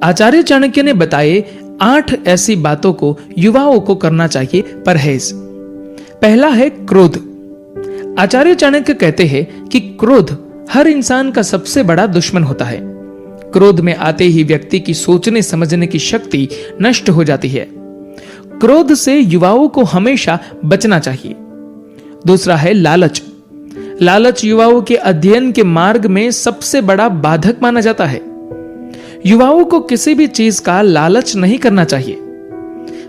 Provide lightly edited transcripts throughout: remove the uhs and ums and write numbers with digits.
आचार्य चाणक्य ने बताए 8 ऐसी बातों को युवाओं को करना चाहिए परहेज। पहला है क्रोध। आचार्य चाणक्य कहते हैं कि क्रोध हर इंसान का सबसे बड़ा दुश्मन होता है। क्रोध में आते ही व्यक्ति की सोचने समझने की शक्ति नष्ट हो जाती है। क्रोध से युवाओं को हमेशा बचना चाहिए। दूसरा है लालच। लालच युवाओं के अध्ययन के मार्ग में सबसे बड़ा बाधक माना जाता है। युवाओं को किसी भी चीज का लालच नहीं करना चाहिए।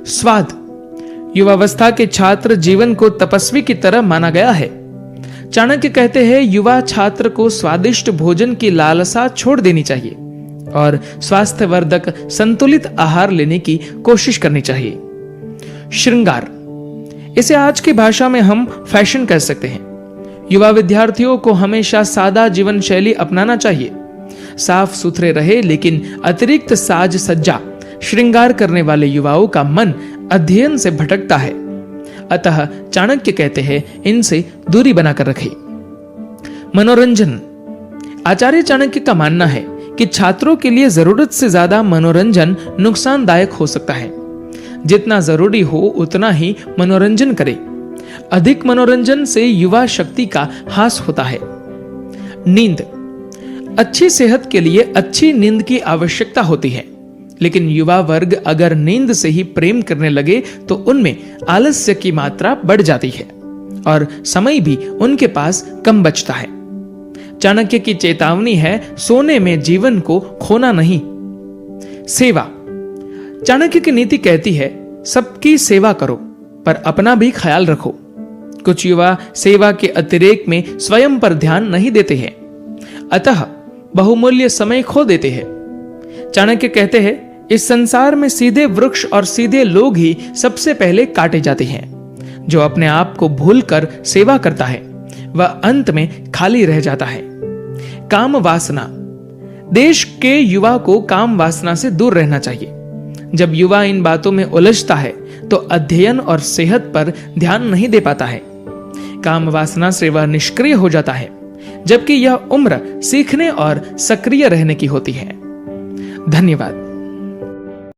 स्वाद। युवावस्था के छात्र जीवन को तपस्वी की तरह माना गया है। चाणक्य कहते हैं युवा छात्र को स्वादिष्ट भोजन की लालसा छोड़ देनी चाहिए और स्वास्थ्यवर्धक संतुलित आहार लेने की कोशिश करनी चाहिए। श्रृंगार, इसे आज की भाषा में हम फैशन कह सकते हैं। युवा विद्यार्थियों को हमेशा सादा जीवन शैली अपनाना चाहिए। साफ सुथरे रहे, लेकिन अतिरिक्त साज सज्जा श्रृंगार करने वाले युवाओं का मन अध्ययन से भटकता है। अतः चाणक्य कहते हैं इनसे दूरी बनाकर रखें। मनोरंजन। आचार्य चाणक्य का मानना है कि छात्रों के लिए जरूरत से ज्यादा मनोरंजन नुकसानदायक हो सकता है। जितना जरूरी हो उतना ही मनोरंजन करें। अधिक मनोरंजन से युवा शक्ति का ह्रास होता है। नींद। अच्छी सेहत के लिए अच्छी नींद की आवश्यकता होती है, लेकिन युवा वर्ग अगर नींद से ही प्रेम करने लगे तो उनमें आलस्य की मात्रा बढ़ जाती है और समय भी उनके पास कम बचता है। चाणक्य की चेतावनी है, सोने में जीवन को खोना नहीं। सेवा। चाणक्य की नीति कहती है सबकी सेवा करो पर अपना भी ख्याल रखो। कुछ युवा सेवा के अतिरेक में स्वयं पर ध्यान नहीं देते हैं, अतः बहुमूल्य समय खो देते हैं। चाणक्य कहते हैं इस संसार में सीधे वृक्ष और सीधे लोग ही सबसे पहले काटे जाते हैं। जो अपने आप को भूलकर सेवा करता है वह अंत में खाली रह जाता है। काम वासना। देश के युवा को काम वासना से दूर रहना चाहिए। जब युवा इन बातों में उलझता है तो अध्ययन और सेहत पर ध्यान नहीं दे पाता है। काम वासना से वह निष्क्रिय हो जाता है, जबकि यह उम्र सीखने और सक्रिय रहने की होती है। धन्यवाद।